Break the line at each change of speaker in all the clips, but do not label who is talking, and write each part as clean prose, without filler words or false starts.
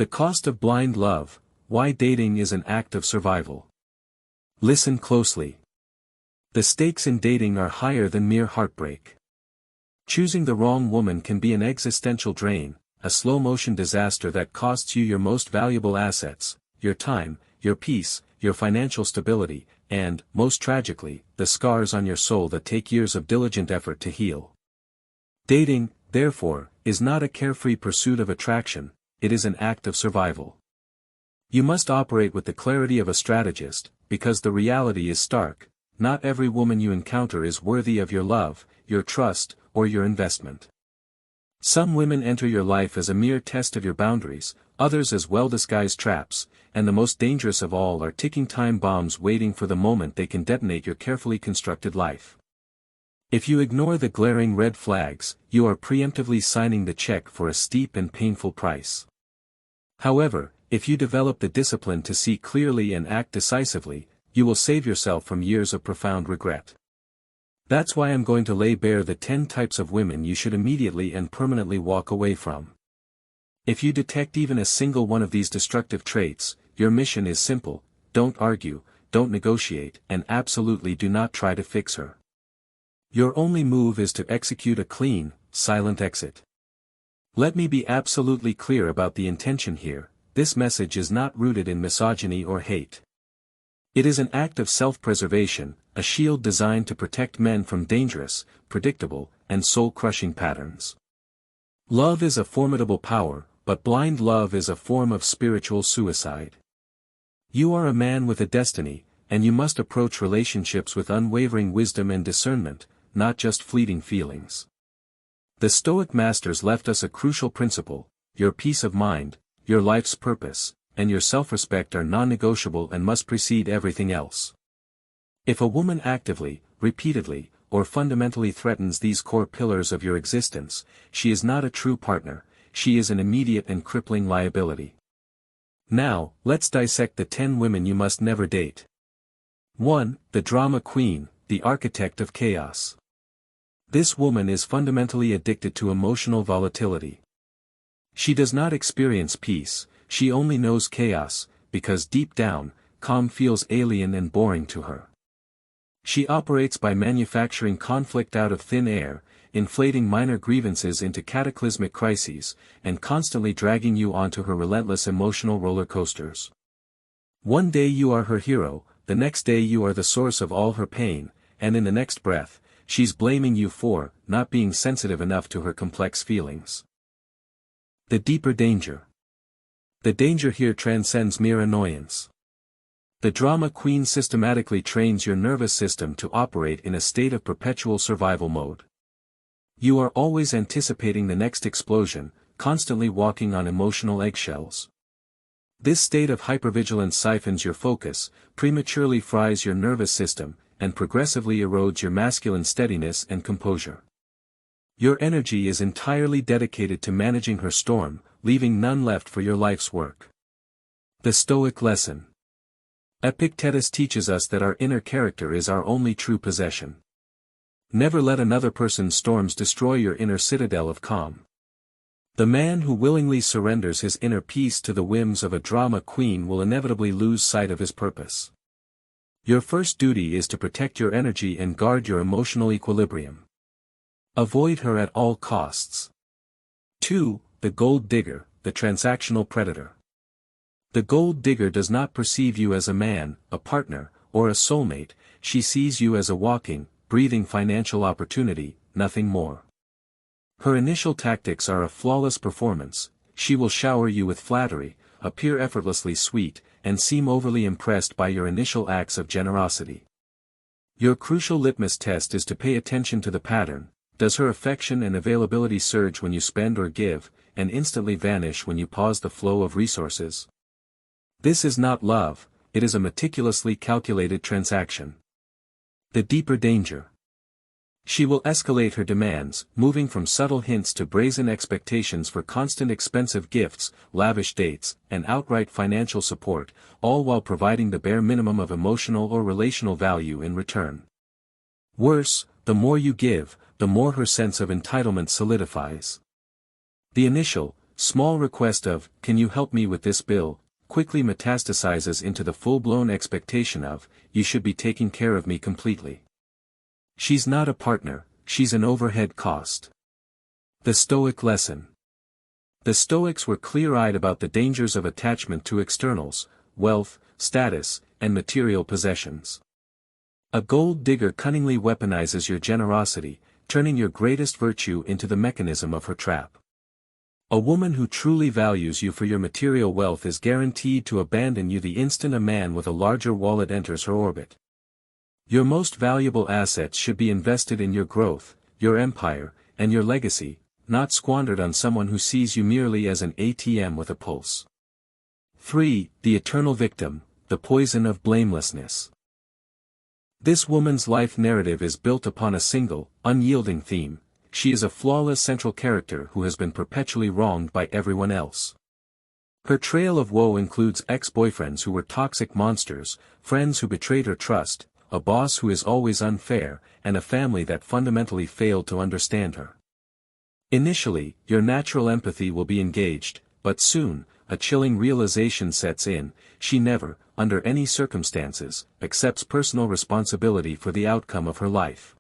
The cost of blind love, why dating is an act of survival. Listen closely. The stakes in dating are higher than mere heartbreak. Choosing the wrong woman can be an existential drain, a slow-motion disaster that costs you your most valuable assets, your time, your peace, your financial stability, and, most tragically, the scars on your soul that take years of diligent effort to heal. Dating, therefore, is not a carefree pursuit of attraction, it is an act of survival. You must operate with the clarity of a strategist, because the reality is stark: not every woman you encounter is worthy of your love, your trust, or your investment. Some women enter your life as a mere test of your boundaries, others as well-disguised traps, and the most dangerous of all are ticking time bombs waiting for the moment they can detonate your carefully constructed life. If you ignore the glaring red flags, you are preemptively signing the check for a steep and painful price. However, if you develop the discipline to see clearly and act decisively, you will save yourself from years of profound regret. That's why I'm going to lay bare the 10 types of women you should immediately and permanently walk away from. If you detect even a single one of these destructive traits, your mission is simple: don't argue, don't negotiate, and absolutely do not try to fix her. Your only move is to execute a clean, silent exit. Let me be absolutely clear about the intention here: this message is not rooted in misogyny or hate. It is an act of self-preservation, a shield designed to protect men from dangerous, predictable, and soul-crushing patterns. Love is a formidable power, but blind love is a form of spiritual suicide. You are a man with a destiny, and you must approach relationships with unwavering wisdom and discernment, not just fleeting feelings. The Stoic masters left us a crucial principle: your peace of mind, your life's purpose, and your self-respect are non-negotiable and must precede everything else. If a woman actively, repeatedly, or fundamentally threatens these core pillars of your existence, she is not a true partner, she is an immediate and crippling liability. Now, let's dissect the 10 women you must never date. 1. The drama queen, the architect of chaos. This woman is fundamentally addicted to emotional volatility. She does not experience peace, she only knows chaos, because deep down, calm feels alien and boring to her. She operates by manufacturing conflict out of thin air, inflating minor grievances into cataclysmic crises, and constantly dragging you onto her relentless emotional roller coasters. One day you are her hero, the next day you are the source of all her pain, and in the next breath, she's blaming you for not being sensitive enough to her complex feelings. The deeper danger. The danger here transcends mere annoyance. The drama queen systematically trains your nervous system to operate in a state of perpetual survival mode. You are always anticipating the next explosion, constantly walking on emotional eggshells. This state of hypervigilance siphons your focus, prematurely fries your nervous system, and progressively erodes your masculine steadiness and composure. Your energy is entirely dedicated to managing her storm, leaving none left for your life's work. The Stoic lesson. Epictetus teaches us that our inner character is our only true possession. Never let another person's storms destroy your inner citadel of calm. The man who willingly surrenders his inner peace to the whims of a drama queen will inevitably lose sight of his purpose. Your first duty is to protect your energy and guard your emotional equilibrium. Avoid her at all costs. 2. The gold digger, the transactional predator. The gold digger does not perceive you as a man, a partner, or a soulmate, she sees you as a walking, breathing financial opportunity, nothing more. Her initial tactics are a flawless performance: she will shower you with flattery, appear effortlessly sweet, and seem overly impressed by your initial acts of generosity. Your crucial litmus test is to pay attention to the pattern: does her affection and availability surge when you spend or give, and instantly vanish when you pause the flow of resources? This is not love, it is a meticulously calculated transaction. The deeper danger. She will escalate her demands, moving from subtle hints to brazen expectations for constant expensive gifts, lavish dates, and outright financial support, all while providing the bare minimum of emotional or relational value in return. Worse, the more you give, the more her sense of entitlement solidifies. The initial, small request of, "Can you help me with this bill?" quickly metastasizes into the full-blown expectation of, "You should be taking care of me completely." She's not a partner, she's an overhead cost. The Stoic lesson. The Stoics were clear-eyed about the dangers of attachment to externals, wealth, status, and material possessions. A gold digger cunningly weaponizes your generosity, turning your greatest virtue into the mechanism of her trap. A woman who truly values you for your material wealth is guaranteed to abandon you the instant a man with a larger wallet enters her orbit. Your most valuable assets should be invested in your growth, your empire, and your legacy, not squandered on someone who sees you merely as an ATM with a pulse. 3. The eternal victim, the poison of blamelessness. This woman's life narrative is built upon a single, unyielding theme. She is a flawless central character who has been perpetually wronged by everyone else. Her trail of woe includes ex-boyfriends who were toxic monsters, friends who betrayed her trust, a boss who is always unfair, and a family that fundamentally failed to understand her. Initially, your natural empathy will be engaged, but soon, a chilling realization sets in: she never, under any circumstances, accepts personal responsibility for the outcome of her life.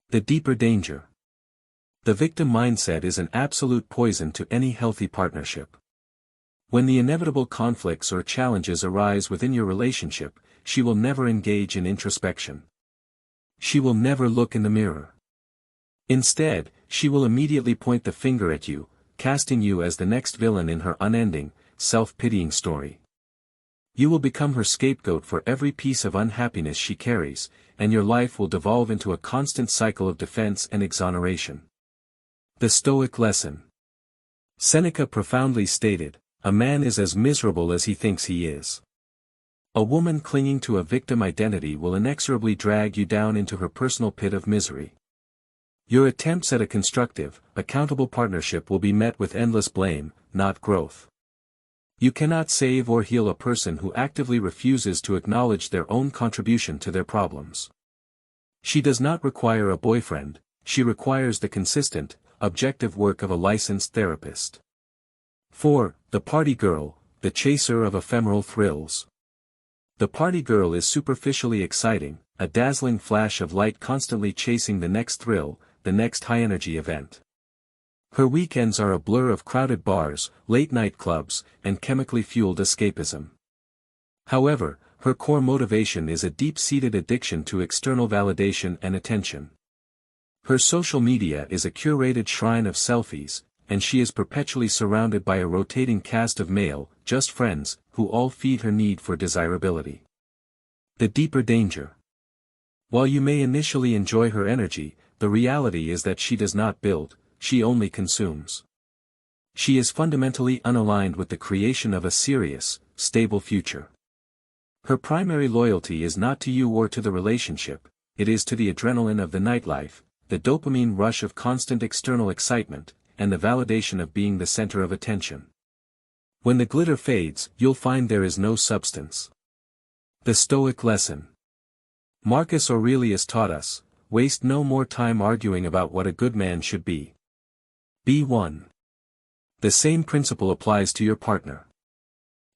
The deeper danger. The victim mindset is an absolute poison to any healthy partnership. When the inevitable conflicts or challenges arise within your relationship, she will never engage in introspection. She will never look in the mirror. Instead, she will immediately point the finger at you, casting you as the next villain in her unending, self-pitying story. You will become her scapegoat for every piece of unhappiness she carries, and your life will devolve into a constant cycle of defense and exoneration. The Stoic lesson. Seneca profoundly stated, "A man is as miserable as he thinks he is." A woman clinging to a victim identity will inexorably drag you down into her personal pit of misery. Your attempts at a constructive, accountable partnership will be met with endless blame, not growth. You cannot save or heal a person who actively refuses to acknowledge their own contribution to their problems. She does not require a boyfriend, she requires the consistent, objective work of a licensed therapist. 4. The party girl, the chaser of ephemeral thrills. The party girl is superficially exciting, a dazzling flash of light constantly chasing the next thrill, the next high-energy event. Her weekends are a blur of crowded bars, late-night clubs, and chemically fueled escapism. However, her core motivation is a deep-seated addiction to external validation and attention. Her social media is a curated shrine of selfies, and she is perpetually surrounded by a rotating cast of male, just friends, who all feed her need for desirability. The deeper danger. While you may initially enjoy her energy, the reality is that she does not build, she only consumes. She is fundamentally unaligned with the creation of a serious, stable future. Her primary loyalty is not to you or to the relationship, it is to the adrenaline of the nightlife, the dopamine rush of constant external excitement, and the validation of being the center of attention. When the glitter fades, you'll find there is no substance. The Stoic lesson. Marcus Aurelius taught us, waste no more time arguing about what a good man should be. Be one. The same principle applies to your partner.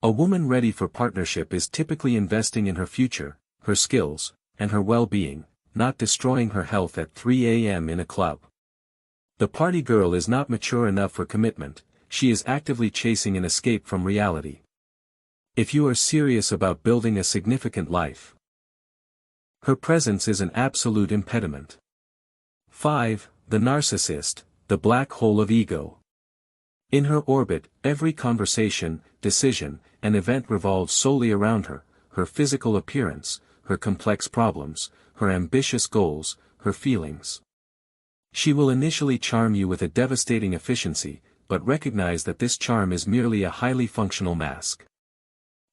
A woman ready for partnership is typically investing in her future, her skills, and her well-being, not destroying her health at 3 a.m. in a club. The party girl is not mature enough for commitment, she is actively chasing an escape from reality. If you are serious about building a significant life, her presence is an absolute impediment. 5. The Narcissist, the black hole of ego. In her orbit, every conversation, decision, and event revolves solely around her, her physical appearance, her complex problems, her ambitious goals, her feelings. She will initially charm you with a devastating efficiency, but recognize that this charm is merely a highly functional mask.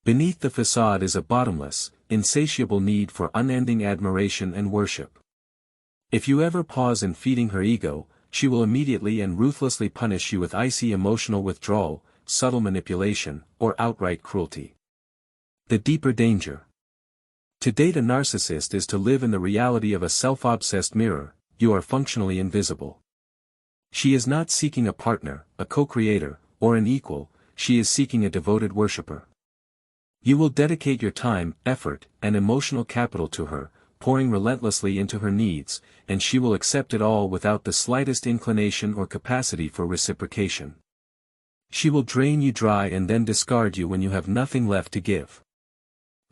Beneath the facade is a bottomless, insatiable need for unending admiration and worship. If you ever pause in feeding her ego, she will immediately and ruthlessly punish you with icy emotional withdrawal, subtle manipulation, or outright cruelty. The deeper danger. To date a narcissist is to live in the reality of a self-obsessed mirror, you are functionally invisible. She is not seeking a partner, a co-creator, or an equal, she is seeking a devoted worshipper. You will dedicate your time, effort, and emotional capital to her, pouring relentlessly into her needs, and she will accept it all without the slightest inclination or capacity for reciprocation. She will drain you dry and then discard you when you have nothing left to give.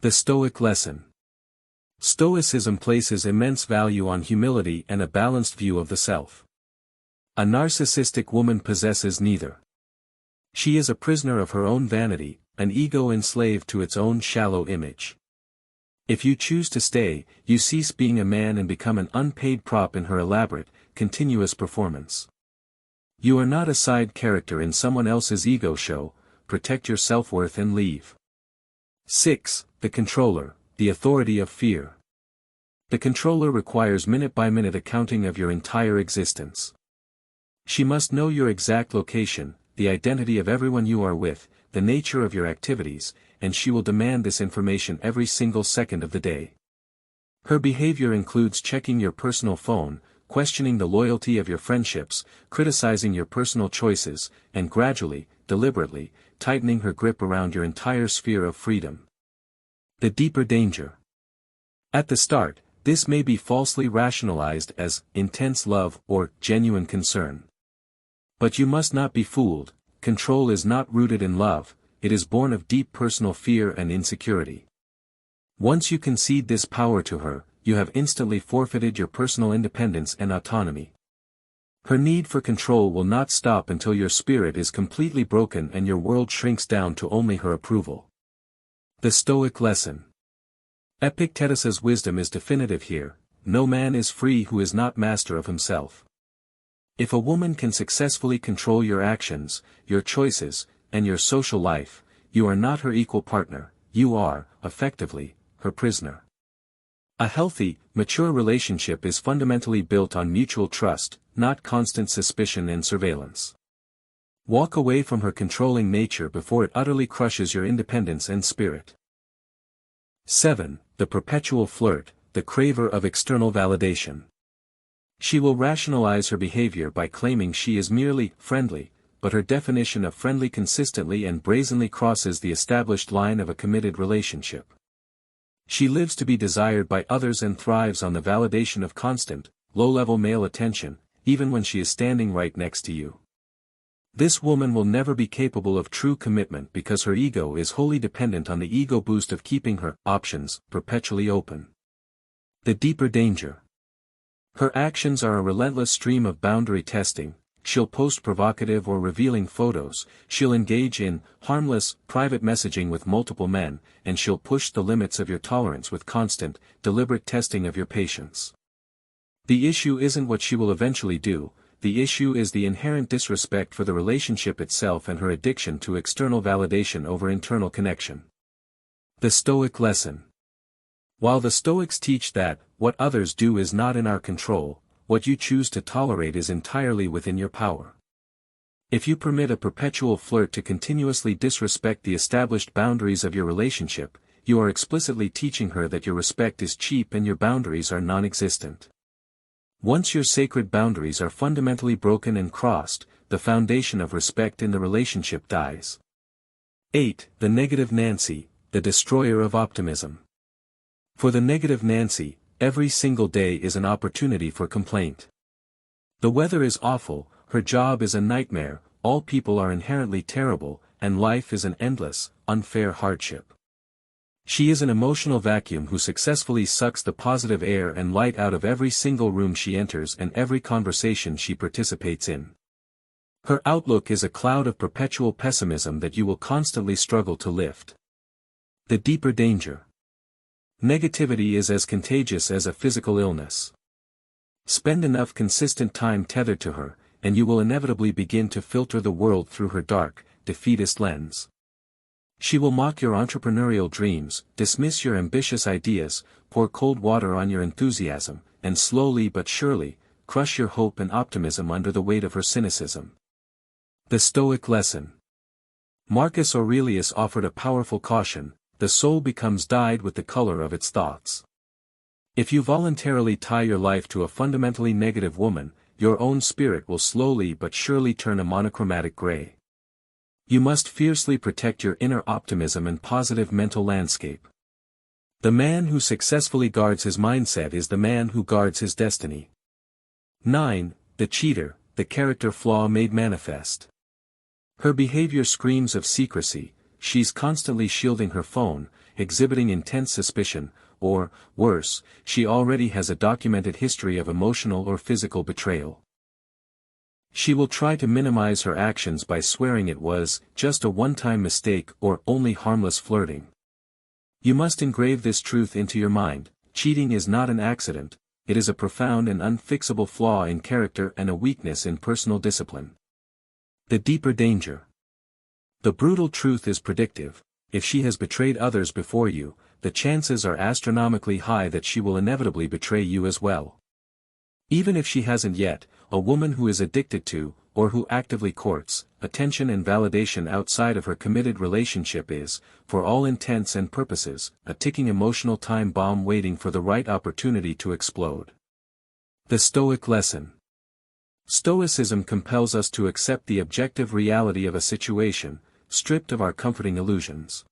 The Stoic lesson. Stoicism places immense value on humility and a balanced view of the self. A narcissistic woman possesses neither. She is a prisoner of her own vanity, an ego enslaved to its own shallow image. If you choose to stay, you cease being a man and become an unpaid prop in her elaborate, continuous performance. You are not a side character in someone else's ego show, protect your self-worth and leave. 6. The controller, the authority of fear. The controller requires minute-by-minute accounting of your entire existence. She must know your exact location, the identity of everyone you are with, the nature of your activities, and she will demand this information every single second of the day. Her behavior includes checking your personal phone, questioning the loyalty of your friendships, criticizing your personal choices, and gradually, deliberately, tightening her grip around your entire sphere of freedom. The deeper danger. At the start, this may be falsely rationalized as intense love or genuine concern. But you must not be fooled. Control is not rooted in love, it is born of deep personal fear and insecurity. Once you concede this power to her, you have instantly forfeited your personal independence and autonomy. Her need for control will not stop until your spirit is completely broken and your world shrinks down to only her approval. The Stoic lesson. Epictetus's wisdom is definitive here: no man is free who is not master of himself. If a woman can successfully control your actions, your choices, and your social life, you are not her equal partner, you are, effectively, her prisoner. A healthy, mature relationship is fundamentally built on mutual trust, not constant suspicion and surveillance. Walk away from her controlling nature before it utterly crushes your independence and spirit. 7. The perpetual flirt, the craver of external validation. She will rationalize her behavior by claiming she is merely friendly, but her definition of friendly consistently and brazenly crosses the established line of a committed relationship. She lives to be desired by others and thrives on the validation of constant, low-level male attention, even when she is standing right next to you. This woman will never be capable of true commitment because her ego is wholly dependent on the ego boost of keeping her options perpetually open. The deeper danger. Her actions are a relentless stream of boundary testing. She'll post provocative or revealing photos, she'll engage in harmless, private messaging with multiple men, and she'll push the limits of your tolerance with constant, deliberate testing of your patience. The issue isn't what she will eventually do, the issue is the inherent disrespect for the relationship itself and her addiction to external validation over internal connection. The Stoic lesson. While the Stoics teach that, what others do is not in our control, what you choose to tolerate is entirely within your power. If you permit a perpetual flirt to continuously disrespect the established boundaries of your relationship, you are explicitly teaching her that your respect is cheap and your boundaries are non-existent. Once your sacred boundaries are fundamentally broken and crossed, the foundation of respect in the relationship dies. 8. The negative Nancy, the destroyer of optimism. For the negative Nancy, every single day is an opportunity for complaint. The weather is awful, her job is a nightmare, all people are inherently terrible, and life is an endless, unfair hardship. She is an emotional vacuum who successfully sucks the positive air and light out of every single room she enters and every conversation she participates in. Her outlook is a cloud of perpetual pessimism that you will constantly struggle to lift. The deeper danger. Negativity is as contagious as a physical illness. Spend enough consistent time tethered to her, and you will inevitably begin to filter the world through her dark, defeatist lens. She will mock your entrepreneurial dreams, dismiss your ambitious ideas, pour cold water on your enthusiasm, and slowly but surely, crush your hope and optimism under the weight of her cynicism. The Stoic lesson. Marcus Aurelius offered a powerful caution: the soul becomes dyed with the color of its thoughts. If you voluntarily tie your life to a fundamentally negative woman, your own spirit will slowly but surely turn a monochromatic gray. You must fiercely protect your inner optimism and positive mental landscape. The man who successfully guards his mindset is the man who guards his destiny. 9. The cheater, the character flaw made manifest. Her behavior screams of secrecy. She's constantly shielding her phone, exhibiting intense suspicion, or, worse, she already has a documented history of emotional or physical betrayal. She will try to minimize her actions by swearing it was just a one-time mistake or only harmless flirting. You must engrave this truth into your mind: cheating is not an accident, it is a profound and unfixable flaw in character and a weakness in personal discipline. The deeper danger. The brutal truth is predictive: if she has betrayed others before you, the chances are astronomically high that she will inevitably betray you as well. Even if she hasn't yet, a woman who is addicted to, or who actively courts, attention and validation outside of her committed relationship is, for all intents and purposes, a ticking emotional time bomb waiting for the right opportunity to explode. The Stoic lesson. Stoicism compels us to accept the objective reality of a situation, stripped of our comforting illusions.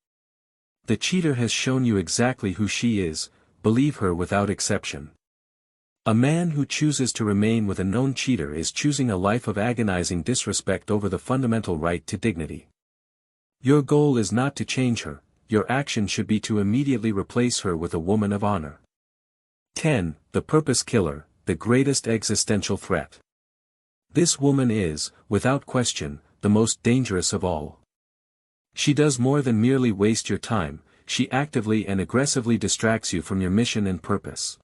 The cheater has shown you exactly who she is, believe her without exception. A man who chooses to remain with a known cheater is choosing a life of agonizing disrespect over the fundamental right to dignity. Your goal is not to change her, your action should be to immediately replace her with a woman of honor. 10. The purpose killer, the greatest existential threat. This woman is, without question, the most dangerous of all. She does more than merely waste your time, she actively and aggressively distracts you from your mission and purpose.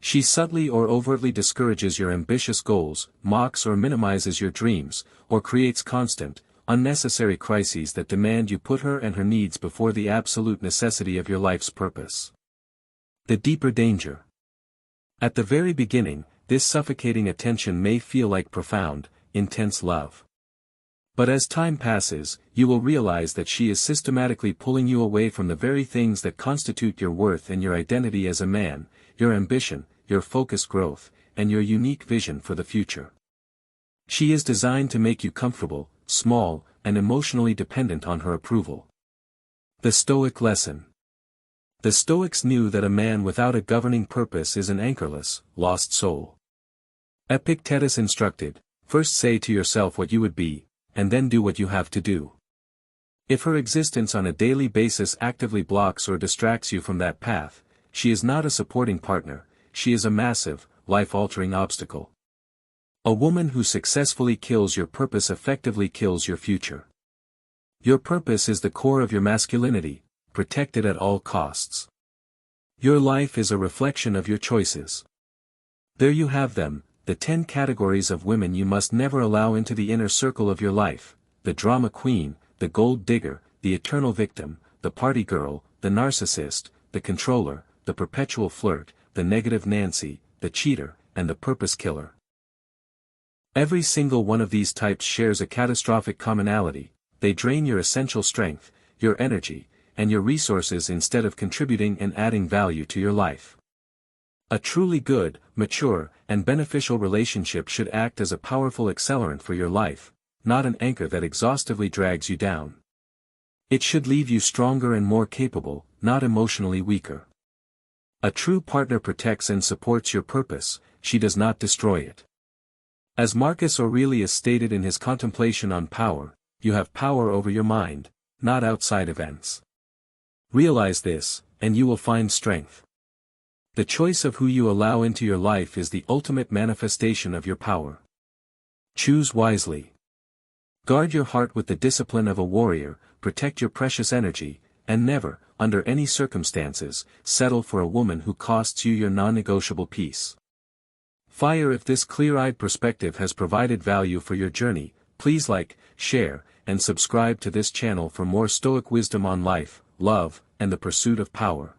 She subtly or overtly discourages your ambitious goals, mocks or minimizes your dreams, or creates constant, unnecessary crises that demand you put her and her needs before the absolute necessity of your life's purpose. The deeper danger. At the very beginning, this suffocating attention may feel like profound, intense love. But as time passes, you will realize that she is systematically pulling you away from the very things that constitute your worth and your identity as a man, your ambition, your focused growth, and your unique vision for the future. She is designed to make you comfortable, small, and emotionally dependent on her approval. The Stoic lesson. The Stoics knew that a man without a governing purpose is an anchorless, lost soul. Epictetus instructed, first say to yourself what you would be, and then do what you have to do. If her existence on a daily basis actively blocks or distracts you from that path, she is not a supporting partner, she is a massive, life-altering obstacle. A woman who successfully kills your purpose effectively kills your future. Your purpose is the core of your masculinity, protect it at all costs. Your life is a reflection of your choices. There you have them, the 10 categories of women you must never allow into the inner circle of your life: the drama queen, the gold digger, the eternal victim, the party girl, the narcissist, the controller, the perpetual flirt, the negative Nancy, the cheater, and the purpose killer. Every single one of these types shares a catastrophic commonality: they drain your essential strength, your energy, and your resources instead of contributing and adding value to your life. A truly good, mature, and beneficial relationship should act as a powerful accelerant for your life, not an anchor that exhaustively drags you down. It should leave you stronger and more capable, not emotionally weaker. A true partner protects and supports your purpose, she does not destroy it. As Marcus Aurelius stated in his Contemplation on Power, you have power over your mind, not outside events. Realize this, and you will find strength. The choice of who you allow into your life is the ultimate manifestation of your power. Choose wisely. Guard your heart with the discipline of a warrior, protect your precious energy, and never, under any circumstances, settle for a woman who costs you your non-negotiable peace. Fire. If this clear-eyed perspective has provided value for your journey, please like, share, and subscribe to this channel for more Stoic wisdom on life, love, and the pursuit of power.